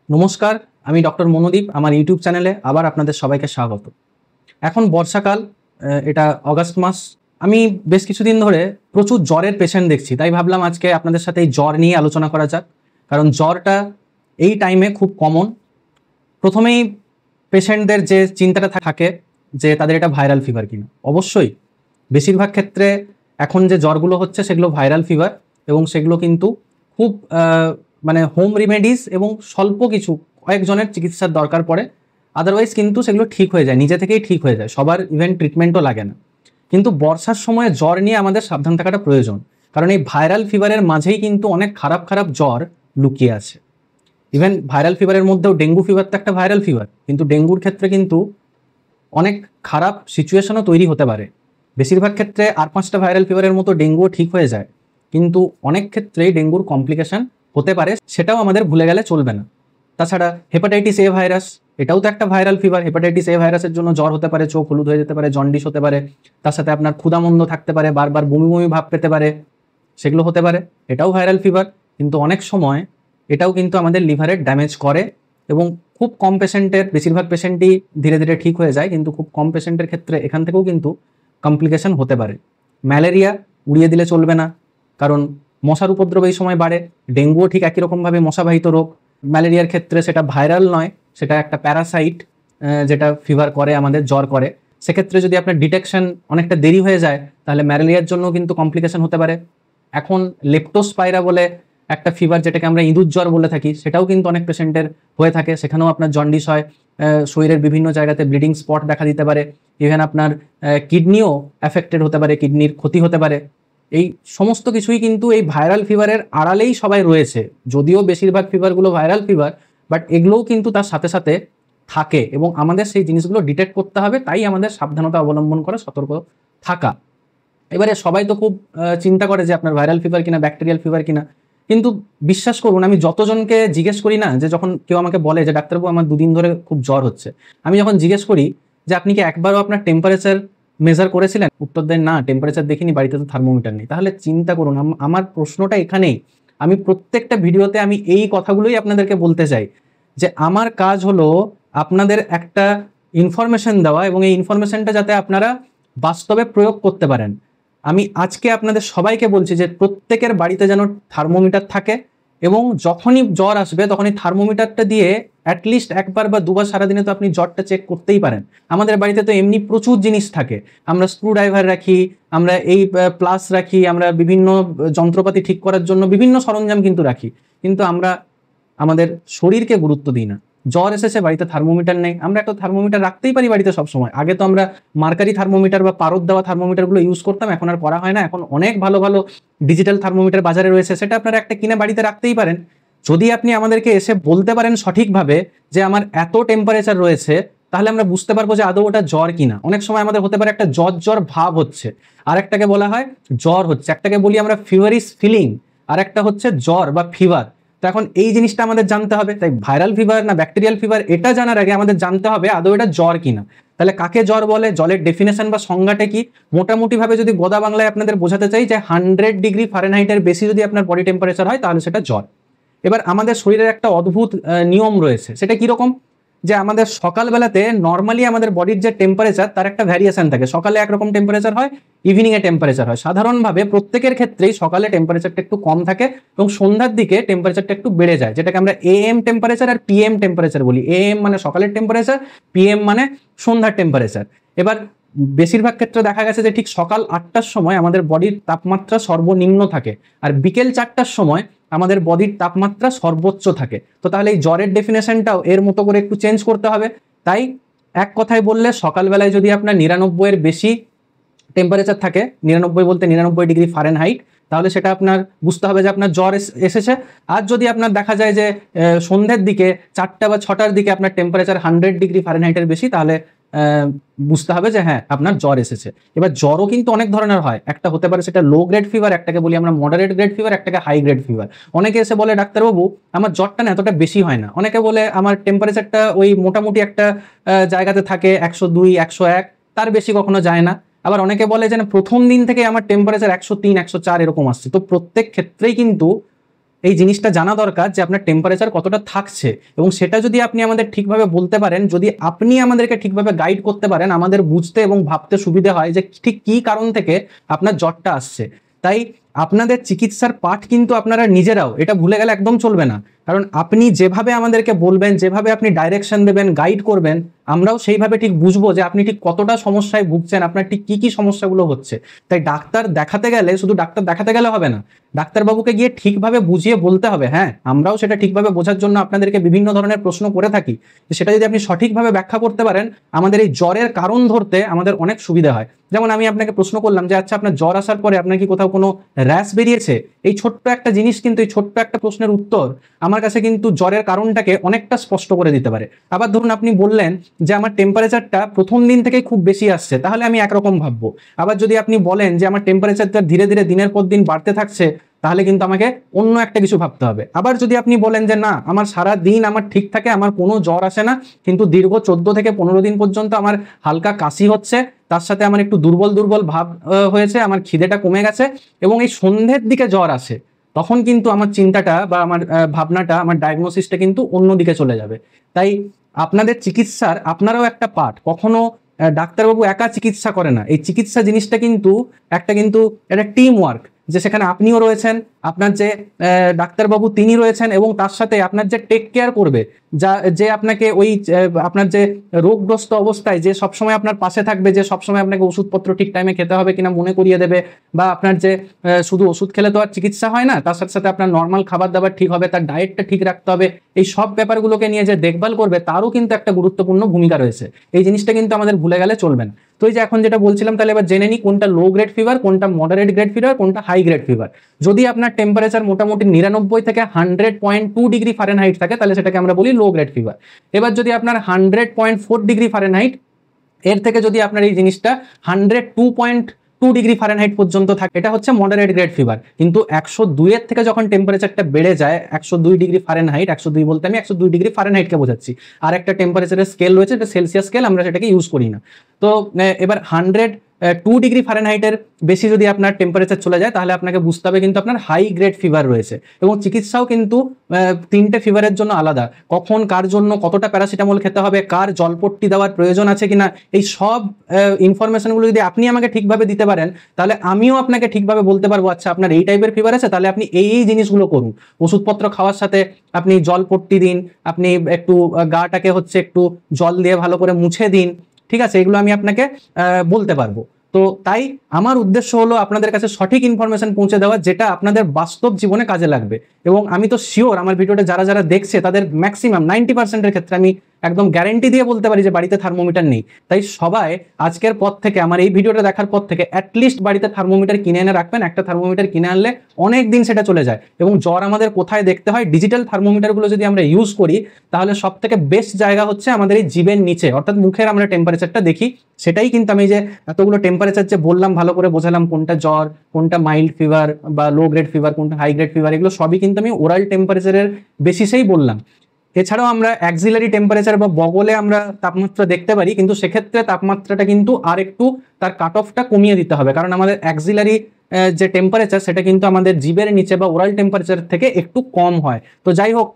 নমস্কার, আমি ডক্টর মনোদীপ। আমার ইউটিউব চ্যানেলে আবার আপনাদের সবাইকে স্বাগত। এখন বর্ষাকাল, এটা অগাস্ট মাস। আমি বেশ কিছুদিন ধরে প্রচুর জ্বরের পেশেন্ট দেখছি, তাই ভাবলাম আজকে আপনাদের সাথে এই জ্বর নিয়ে আলোচনা করা যাক। কারণ জ্বরটা এই টাইমে খুব কমন। প্রথমেই পেশেন্টদের যে চিন্তাটা থাকে যে তাদের এটা ভাইরাল ফিভার কিনা। অবশ্যই বেশিরভাগ ক্ষেত্রে এখন যে জ্বরগুলো হচ্ছে সেগুলো ভাইরাল ফিভার, এবং সেগুলো কিন্তু খুব মানে হোম রেমেডিস এবং স্বল্প কিছু কয়েকজনের চিকিৎসার দরকার পড়ে। আদারওয়াইজ কিন্তু সেগুলো ঠিক হয়ে যায়, নিজে থেকেই ঠিক হয়ে যায়, সবার ইভেন ট্রিটমেন্টও লাগে না। কিন্তু বর্ষার সময় জ্বর নিয়ে আমাদের সাবধান থাকাটা প্রয়োজন, কারণ এই ভাইরাল ফিভারের মাঝেই কিন্তু অনেক খারাপ খারাপ জ্বর লুকিয়ে আছে। ইভেন ভাইরাল ফিভারের মধ্যেও ডেঙ্গু ফিভার তো একটা ভাইরাল ফিভার, কিন্তু ডেঙ্গুর ক্ষেত্রে কিন্তু অনেক খারাপ সিচুয়েশনও তৈরি হতে পারে। বেশিরভাগ ক্ষেত্রে 8-5টা ভাইরাল ফিভারের মতো ডেঙ্গুও ঠিক হয়ে যায়, কিন্তু অনেক ক্ষেত্রেই ডেঙ্গুর কমপ্লিকেশন হতে পারে, সেটাও আমাদের ভুলে গেলে চলবে না। তাছাড়া হেপাটাইটিস এ ভাইরাস, এটাও তো একটা ভাইরাল ফিভার। হেপাটাইটিস এ ভাইরাসের জন্য জ্বর হতে পারে, চোখ হলুদ হয়ে যেতে পারে, জন্ডিস হতে পারে, তার সাথে আপনার ক্ষুধামন্দ থাকতে পারে, বারবার বমি বমি ভাব পেতে পারে, সেগুলো হতে পারে। এটাও ভাইরাল ফিভার, কিন্তু অনেক সময় এটাও কিন্তু আমাদের লিভারের ড্যামেজ করে, এবং খুব কম পেশেন্টের, বেশিরভাগ পেশেন্টই ধীরে ধীরে ঠিক হয়ে যায়, কিন্তু খুব কম পেশেন্টের ক্ষেত্রে এখান থেকেও কিন্তু কমপ্লিকেশন হতে পারে। ম্যালেরিয়া উড়িয়ে দিলে চলবে না, কারণ মশার উপদ্রব এই সময় বাড়ে। ডেঙ্গুও ঠিক একই রকমভাবে মশাবাহিত রোগ। ম্যালেরিয়ার ক্ষেত্রে সেটা ভাইরাল নয়, সেটা একটা প্যারাসাইট, যেটা ফিভার করে, আমাদের জ্বর করে। সেক্ষেত্রে যদি আপনার ডিটেকশন অনেকটা দেরি হয়ে যায়, তাহলে ম্যালেরিয়ার জন্য কিন্তু কমপ্লিকেশন হতে পারে। এখন লেপ্টোস্পাইরা বলে একটা ফিভার, যেটাকে আমরা ইঁদুর জ্বর বলে থাকি, সেটাও কিন্তু অনেক পেশেন্টের হয়ে থাকে। সেখানেও আপনার জন্ডিস হয়, শরীরের বিভিন্ন জায়গাতে ব্লিডিং স্পট দেখা দিতে পারে, ইভেন আপনার কিডনিও অ্যাফেক্টেড হতে পারে, কিডনির ক্ষতি হতে পারে। এই সমস্ত কিছুই কিন্তু এই ভাইরাল ফিভারের আড়ালেই সবাই রয়েছে। যদিও বেশিরভাগ ফিভারগুলো ভাইরাল ফিভার, বাট এগুলোও কিন্তু তার সাথে সাথে থাকে, এবং আমাদের সেই জিনিসগুলো ডিটেক্ট করতে হবে। তাই আমাদের সাবধানতা অবলম্বন করে সতর্ক থাকা। এবারে সবাই তো খুব চিন্তা করে যে আপনার ভাইরাল ফিভার কিনা, ব্যাকটেরিয়াল ফিভার কিনা। কিন্তু বিশ্বাস করুন, আমি যতজনকে জিজ্ঞেস করি না, যে যখন কেউ আমাকে বলে যে ডাক্তারবাবু আমার 2 দিন ধরে খুব জ্বর হচ্ছে, আমি যখন জিজ্ঞেস করি যে আপনি কি একবারও আপনার টেম্পারেচার মেজার করেছিলেন, উত্তর দেন না, টেম্পারেচার দেখিনি, বাড়িতে তো থার্মোমিটার নেই। তাহলে চিন্তা করুন, আমার প্রশ্নটা এখানেই। আমি প্রত্যেকটা ভিডিওতে আমি এই কথাগুলোই আপনাদেরকে বলতে চাই, যে আমার কাজ হলো আপনাদের একটা ইনফরমেশন দেওয়া, এবং এই ইনফরমেশনটা যাতে আপনারা বাস্তবে প্রয়োগ করতে পারেন। আমি আজকে আপনাদের সবাইকে বলছি যে প্রত্যেকের বাড়িতে যেন থার্মোমিটার থাকে, এবং যখনই জ্বর আসবে তখনই থার্মোমিটারটা দিয়ে অ্যাটলিস্ট একবার বা দুবার সারাদিনে তো আপনি জ্বরটা চেক করতেই পারেন। আমাদের বাড়িতে তো এমনি প্রচুর জিনিস থাকে, আমরা স্ক্রুড্রাইভার রাখি, আমরা এই প্লাস রাখি, আমরা বিভিন্ন যন্ত্রপাতি ঠিক করার জন্য বিভিন্ন সরঞ্জাম কিন্তু রাখি, কিন্তু আমরা আমাদের শরীরকে গুরুত্ব দিই না। জ্বর এসেছে, বাড়িতে থার্মোমিটার নেই, আমরা একটা থার্মোমিটার রাখতেই পারি বাড়িতে সবসময়। আগে তো আমরা মার্কারি থার্মোমিটার বা পারদ দেওয়া থার্মোমিটারগুলো ইউজ করতাম, এখন আর করা হয় না। এখন অনেক ভালো ভালো ডিজিটাল থার্মোমিটার বাজারে রয়েছে, সেটা আপনারা একটা কিনে বাড়িতে রাখতেই পারেন। যদি আপনি আমাদেরকে এসে বলতে পারেন সঠিকভাবে যে আমার এত টেম্পারেচার রয়েছে, তাহলে আমরা বুঝতে পারবো যে আদৌ ওটা জ্বর কিনা। অনেক সময় আমাদের হতে পারে একটা জ্বর জ্বর ভাব হচ্ছে, আর একটাকে বলা হয় জ্বর হচ্ছে, একটাকে বলি আমরা ফিভারিস ফিলিং, আর একটা হচ্ছে জ্বর বা ফিভার। তো এখন এই জিনিসটা আমাদের জানতে হবে। তাই ভাইরাল ফিভার না ব্যাকটেরিয়াল ফিভার, এটা জানার আগে আমাদের জানতে হবে আদৌ এটা জ্বর কিনা। তাহলে কাকে জ্বর বলে, জলের ডেফিনেশন বা সংজ্ঞাটা কি? মোটামুটিভাবে যদি গোদা বাংলায় আপনাদের বোঝাতে চাই, যে 100 ডিগ্রি ফারেনহাইটের বেশি যদি আপনার বডি টেম্পারেচার হয়, তাহলে সেটা জ্বর। এবার আমাদের শরীরের একটা অদ্ভুত নিয়ম রয়েছে, সেটা কিরকম? যে আমাদের সকালবেলাতে নর্মালি আমাদের বডির যে টেম্পারেচার, তার একটা ভ্যারিয়েশন থাকে। সকালে একরকম টেম্পারেচার হয়, ইভিনিংয়ে টেম্পারেচার হয়। সাধারণভাবে প্রত্যেকের ক্ষেত্রেই সকালে টেম্পারেচারটা একটু কম থাকে, এবং সন্ধ্যার দিকে টেম্পারেচারটা একটু বেড়ে যায়, যেটাকে আমরা এএম টেম্পারেচার আর পিএম টেম্পারেচার বলি। এএম মানে সকালের টেম্পারেচার, পিএম মানে সন্ধ্যার টেম্পারেচার। এবার বেশিরভাগ ক্ষেত্রে দেখা গেছে যে ঠিক সকাল 8টার সময় আমাদের বডির তাপমাত্রা সর্বনিম্ন থাকে, আর বিকেল 4টার সময় আমাদের বডির তাপমাত্রা সর্বোচ্চ থাকে। তো তাহলে এই জ্বরের ডেফিনেশনটাও এর মতো করে একটু চেঞ্জ করতে হবে। তাই এক কথায় বললে, সকালবেলায় যদি আপনার 99-এর বেশি টেম্পারেচার থাকে, 99 বলতে 99 ডিগ্রি ফারেনহাইট, তাহলে সেটা আপনার বুঝতে হবে যে আপনার জ্বর এসেছে। আর যদি আপনার দেখা যায় যে সন্ধ্যের দিকে 4টা বা 6টার দিকে আপনার টেম্পারেচার 100 ডিগ্রি ফারেনহাইটের বেশি, তাহলে বুঝতে হবে যে হ্যাঁ, আপনার জ্বর এসেছে। এবার জ্বরও কিন্তু অনেক ধরনের হয়। একটা হতে পারে সেটা লো গ্রেড ফিভার, একটাকে বলি আমরা মডারেট গ্রেড ফিভার, একটাকে হাই গ্রেড ফিভার। অনেকে এসে বলে ডাক্তারবাবু আমার জ্বরটা না এতটা বেশি হয় না। অনেকে বলে আমার টেম্পারেচারটা ওই মোটামুটি একটা জায়গাতে থাকে, 102, 101, তার বেশি কখনো যায় না। আবার অনেকে বলে যে না, প্রথম দিন থেকে আমার টেম্পারেচার 103, 104 এরকম আসছে। তো প্রত্যেক ক্ষেত্রেই কিন্তু এই জিনিসটা জানা দরকার যে আপনার টেম্পারেচার কতটা থাকছে, এবং সেটা যদি আপনি আমাদের ঠিকভাবে বলতে পারেন, যদি আপনি আমাদেরকে ঠিকভাবে গাইড করতে পারেন, আমাদের বুঝতে এবং ভাবতে সুবিধে হয় যে ঠিক কী কারণ থেকে আপনার জ্বরটা আসছে। তাই আপনাদের চিকিৎসার পাঠ কিন্তু আপনারা নিজেরাও এটা ভুলে গেলে একদম চলবে না, কারণ আপনি যেভাবে আমাদেরকে বলবেন, যেভাবে আপনি ডাইরেকশন দেবেন, গাইড করবেন, আমরাও সেইভাবে ঠিক বুঝবো যে আপনি ঠিক কতটা সমস্যায় ভুগছেন, আপনার ঠিক কী কী সমস্যাগুলো হচ্ছে। তাই ডাক্তার দেখাতে গেলে শুধু ডাক্তার দেখাতে গেলে হবে না, ডাক্তারবাবুকে গিয়ে ঠিকভাবে বুঝিয়ে বলতে হবে। হ্যাঁ, আমরাও সেটা ঠিকভাবে বোঝার জন্য আপনাদেরকে বিভিন্ন ধরনের প্রশ্ন করে থাকি, সেটা যদি আপনি সঠিকভাবে ব্যাখ্যা করতে পারেন, আমাদের এই জ্বরের কারণ ধরতে আমাদের অনেক সুবিধা হয়। যেমন আমি আপনাকে প্রশ্ন করলাম যে আচ্ছা, আপনার জ্বর আসার পরে আপনার কি কোথাও কোনো র্যাশ বেরিয়েছে? এই ছোট্ট একটা জিনিস কিন্তু, এই ছোট্ট একটা প্রশ্নের উত্তর আমার কাছে কিন্তু জ্বরের কারণটাকে অনেকটা স্পষ্ট করে দিতে পারে। আবার ধরুন আপনি বললেন যে আমার টেম্পারেচারটা প্রথম দিন থেকেই খুব বেশি আসছে, তাহলে আমি একরকম ভাববো। আবার যদি আপনি বলেন যে আমার টেম্পারেচারটা ধীরে ধীরে দিনের পর দিন বাড়তে থাকছে, তাহলে কিন্তু আমাকে অন্য একটা কিছু ভাবতে হবে। আবার যদি আপনি বলেন যে না, আমার সারা দিন আমার ঠিক থাকে, আমার কোনো জ্বর আসে না, কিন্তু দীর্ঘ 14 থেকে 15 দিন পর্যন্ত আমার হালকা কাশি হচ্ছে, তার সাথে আমার একটু দুর্বল দুর্বল ভাব হয়েছে, আমার খিদেটা কমে গেছে, এবং এই সন্ধ্যের দিকে জ্বর আসে, তখন কিন্তু আমার চিন্তাটা বা আমার ভাবনাটা, আমার ডায়াগনোসিসটা কিন্তু অন্যদিকে চলে যাবে। তাই আপনাদের চিকিৎসার আপনারাও একটা পার্ট। কখনো ডাক্তারবাবু একা চিকিৎসা করে না, এই চিকিৎসা জিনিসটা কিন্তু একটা টিম ওয়ার্ক, যে সেখানে আপনিও রয়েছেন, আপনার যে ডাক্তারবাবু তিনি রয়েছেন, এবং তার সাথে আপনার যে টেক কেয়ার করবে, যে আপনাকে ওই আপনার যে রোগগ্রস্ত অবস্থায় যে সবসময় আপনার পাশে থাকবে, যে সবসময় আপনাকে ওষুধপত্র ঠিক টাইমে খেতে হবে কিনা মনে করিয়ে দেবে, বা আপনার যে শুধু ওষুধ খেলে তো আর চিকিৎসা হয় না, তার সাথে সাথে আপনার নর্মাল খাবার দাবার ঠিক হবে, তার ডায়েটটা ঠিক রাখতে হবে, এই সব ব্যাপারগুলোকে নিয়ে যে দেখভাল করবে, তারও কিন্তু একটা গুরুত্বপূর্ণ ভূমিকা রয়েছে। এই জিনিসটা কিন্তু আমাদের ভুলে গেলে চলবে না। তো এই যে এখন যেটা বলছিলাম, তাহলে এবার জেনে নিই কোনটা লো গ্রেড ফিভার, কোনটা মডারেট গ্রেড ফিভার, কোনটা হাই গ্রেড ফিভার। যদি আপনার টেম্পারেচার মোটামুটি 99 থেকে 100.2 ডিগ্রি ফারেনহাইট থাকে, তাহলে সেটাকে আমরা বলি লো গ্রেড ফিভার। এবার যদি আপনার 100.4 ডিগ্রি ফারেনহাইট, এর থেকে যদি আপনার এই জিনিসটা 102.2 ডিগ্রি ফারেনহাইট পর্যন্ত থাকে, এটা হচ্ছে মডারেট গ্রেড ফিভার। কিন্তু 102 এর থেকে যখন টেম্পারেচারটা বেড়ে যায়, 102 ডিগ্রি ফারেনহাইট, 102 বলতে আমি 102 ডিগ্রি ফারেনহাইটকে বোঝাচ্ছি, আর একটা টেম্পারেচারের স্কেল রয়েছে, এটা সেলসিয়াস স্কেল, আমরা সেটাকে ইউজ করি না। তো এবার 102 ডিগ্রি ফারেনহাইটের বেশি যদি আপনার টেম্পারেচার চলে যায়, তাহলে আপনাকে বুঝতে হবে কিন্তু আপনার হাই গ্রেড ফিভার রয়েছে। এবং চিকিৎসাও কিন্তু 3টে ফিভারের জন্য আলাদা, কখন কার জন্য কতটা প্যারাসিটামল খেতে হবে, কার জলপট্টি দেওয়ার প্রয়োজন আছে কিনা, এই সব ইনফরমেশনগুলো যদি আপনি আমাকে ঠিকভাবে দিতে পারেন, তাহলে আমিও আপনাকে ঠিকভাবে বলতে পারবো আচ্ছা আপনার এই টাইপের ফিভার আছে, তাহলে আপনি এই জিনিসগুলো করুন। ওষুধপত্র খাওয়ার সাথে আপনি জলপট্টি দিন, আপনি একটু গাটাকে একটু জল দিয়ে ভালো করে মুছে দিন, ঠিক আছে, এগুলো আমি আপনাকে বলতে পারবো। তো তাই আমার উদ্দেশ্য হলো আপনাদের কাছে সঠিক ইনফরমেশন পৌঁছে দেওয়া, যেটা আপনাদের বাস্তব জীবনে কাজে লাগবে। এবং আমি তো শিওর আমার ভিডিওটা যারা যারা দেখছে, তাদের ম্যাক্সিমাম 90%-এর ক্ষেত্রে আমি একদম গ্যারেন্টি দিয়ে বলতে পারি যে বাড়িতে থার্মোমিটার নেই। তাই সবাই আজকের পর থেকে, আমার এই ভিডিওটা দেখার পর থেকে অ্যাটলিস্ট বাড়িতে থার্মোমিটার কিনে এনে রাখবেন। একটা থার্মোমিটার কিনে আনলে অনেক দিন সেটা চলে যায়। এবং জ্বর আমাদের কোথায় দেখতে হয়, ডিজিটাল থার্মোমিটারগুলো যদি আমরা ইউজ করি, তাহলে সব থেকে বেস্ট জায়গা হচ্ছে আমাদের এই জিভের নিচে, অর্থাৎ মুখের আমরা টেম্পারেচারটা দেখি। সেটাই কিন্তু আমি যে এতগুলো টেম্পারেচার যে বললাম, ভালো করে বোঝালাম কোনটা জ্বর, কোনটা মাইল্ড ফিভার বা লো গ্রেড ফিভার, কোনটা হাই গ্রেড ফিভার, এগুলো সবই কিন্তু আমি ওরাল টেম্পারেচারের বেসিসেই বললাম। এছাড়াও আমরা অ্যাক্সিলারি টেম্পারেচার বা বগলে আমরা তাপমাত্রা দেখতে পারি, কিন্তু সেক্ষেত্রে তাপমাত্রাটা কিন্তু আর একটু তার কাট অফটা কমিয়ে দিতে হবে, কারণ আমাদের অ্যাক্সিলারি যে টেম্পারেচার সেটা কিন্তু আমাদের জিভের নিচে বা ওরাল টেম্পারেচার থেকে একটু কম হয়। তো যাই হোক,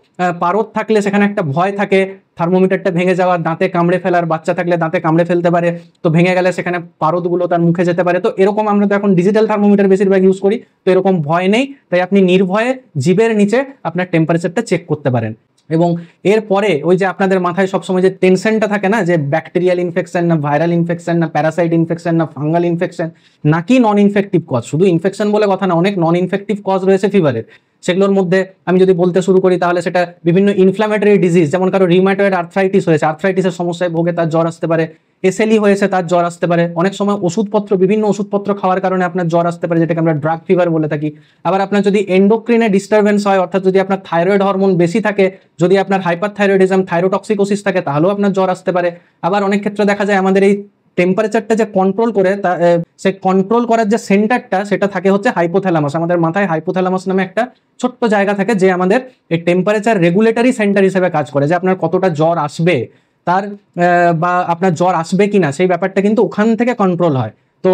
পারদ থাকলে সেখানে একটা ভয় থাকে থার্মোমিটারটা ভেঙে যাওয়ার, দাঁতে কামড়ে ফেলার, বাচ্চা থাকলে দাঁতে কামড়ে ফেলতে পারে, তো ভেঙে গেলে সেখানে পারদগুলো তার মুখে যেতে পারে। তো এরকম আমরা তো এখন ডিজিটাল থার্মোমিটার বেশিরভাগ ইউজ করি, তো এরকম ভয় নেই। তাই আপনি নির্ভয়ে জিভের নিচে আপনার টেম্পারেচারটা চেক করতে পারেন। এবং এরপরে ওই যে আপনাদের মাথায় সবসময় যে টেনশনটা থাকে না, যে ব্যাকটেরিয়াল ইনফেকশন না ভাইরাল ইনফেকশন না প্যারাসাইট ইনফেকশন না ফাঙ্গাল ইনফেকশন নাকি নন ইনফেক্টিভ কজ, শুধু ইনফেকশন বলে কথা না, অনেক নন ইনফেক্টিভ কজ রয়েছে ফিভারের। সেগুলোর মধ্যে আমি যদি বলতে শুরু করি, তাহলে সেটা বিভিন্ন ইনফ্ল্যামেটরি ডিজিজ, যেমন কারো রিউমাটয়েড আর্থ্রাইটিস হয়েছে, আর্থ্রাইটিসের সমস্যায় ভোগে, তার জ্বর আসতে পারে। এসএলই হয়েছে, তার জ্বর আসতে পারে। অনেক সময় ওষুধপত্র, বিভিন্ন ওষুধপত্র খাওয়ার কারণে আপনার জ্বর আসতে পারে, যেটাকে আমরা ড্রাগ ফিভার বলে থাকি। আবার আপনার যদি এন্ডোক্রিনে ডিস্টারবেন্স হয়, অর্থাৎ যদি আপনার থাইরয়েড হরমোন বেশি থাকে, যদি আপনার হাইপারথাইরয়েডিজম, থাইরোটক্সিকোসিস থাকে, তাহলেও আপনার জ্বর আসতে পারে। আবার অনেক ক্ষেত্রে দেখা যায় আমাদের এই টেম্পারেচারটা যে কন্ট্রোল করে, সে কন্ট্রোল করার যে সেন্টারটা, সেটা থাকে হচ্ছে হাইপোথ্যালামাস। আমাদের মাথায় হাইপোথ্যালামাস নামে একটা ছোট্ট জায়গা থাকে, যে আমাদের এই টেম্পারেচার রেগুলেটরি সেন্টার হিসেবে কাজ করে, যে আপনার কতটা জ্বর আসবে, তার বা আপনার জ্বর আসবে কিনা, সেই ব্যাপারটা কিন্তু ওখান থেকে কন্ট্রোল হয়। তো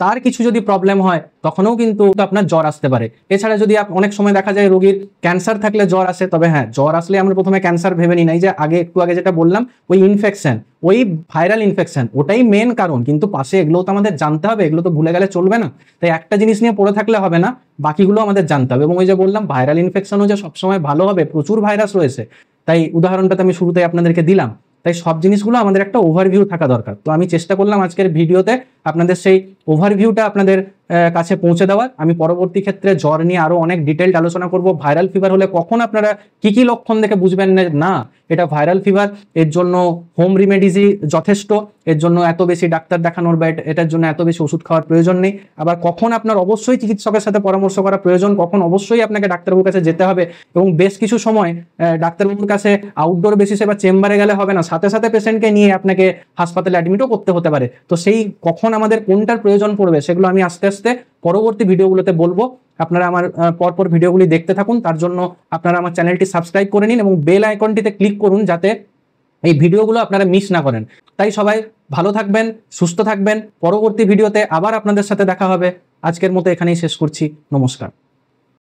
তার কিছু যদি প্রবলেম হয় তখনও কিন্তু আপনার জ্বর আসতে পারে। এছাড়া যদি অনেক সময় দেখা যায় রোগীর ক্যান্সার থাকলে জ্বর আসে, তবে হ্যাঁ, জ্বর আসলে আমরা প্রথমে ক্যান্সার ভেবে নিই নাই, যে একটু আগে যেটা বললাম ওই ইনফেকশন, ওই ভাইরাল ইনফেকশন, ওটাই মেন কারণ। কিন্তু পাশে এগুলো তো আমাদের জানতে হবে, এগুলো তো ভুলে গেলে চলবে না। তাই একটা জিনিস নিয়ে পড়ে থাকলে হবে না, বাকিগুলো আমাদের জানতে হবে। এবং ওই যে বললাম ভাইরাল ইনফেকশনও যে সবসময় ভালো হবে, প্রচুর ভাইরাস রয়েছে, তাই উদাহরণটা তো আমি শুরুতে আপনাদেরকে দিলাম। তাই সব জিনিসগুলো আমাদের একটা ওভারভিউ থাকা দরকার। তো আমি চেষ্টা করলাম আজকের ভিডিওতে আপনাদের সেই ওভারভিউটা আপনাদের কাছে পৌঁছে দেওয়ার। আমি পরবর্তী ক্ষেত্রে জ্বর নিয়ে আরো অনেক ডিটেইলড আলোচনা করব। ভাইরাল ফিভার হলে কখন আপনারা কি কি লক্ষণ দেখে বুঝবেন না এটা ভাইরাল ফিভার, এর জন্য হোম রিমেডিজই যথেষ্ট, এর জন্য এত বেশি ডাক্তার দেখানোর বা এটার জন্য এত বেশি ওষুধ খাওয়ার প্রয়োজন নেই। আবার কখন আপনার অবশ্যই চিকিৎসকের সাথে পরামর্শ করা প্রয়োজন, কখন অবশ্যই আপনাকে ডাক্তারবাবুর কাছে যেতে হবে। এবং বেশ কিছু সময় ডাক্তারবাবুর কাছে আউটডোর বেসিসে বা চেম্বারে গেলে হবে না, সাথে সাথে পেশেন্টকে নিয়ে আপনাকে হাসপাতালে অ্যাডমিটও করতে হতে পারে। তো সেই কখন আমাদের কোনটার প্রয়োজন পড়বে সেগুলো আমি আস্তে আস্তে পরবর্তী ভিডিওগুলোতে বলবো। আপনারা আমার পরপর ভিডিওগুলি দেখতে থাকুন। তার জন্য আপনারা আমার চ্যানেলটি সাবস্ক্রাইব করে নিন এবং বেল আইকনটিতে ক্লিক করুন, যাতে এই ভিডিওগুলো আপনারা মিস না করেন। তাই সবাই ভালো থাকবেন, সুস্থ থাকবেন। পরবর্তী ভিডিওতে আবার আপনাদের সাথে দেখা হবে। আজকের মতো এখানেই শেষ করছি। নমস্কার।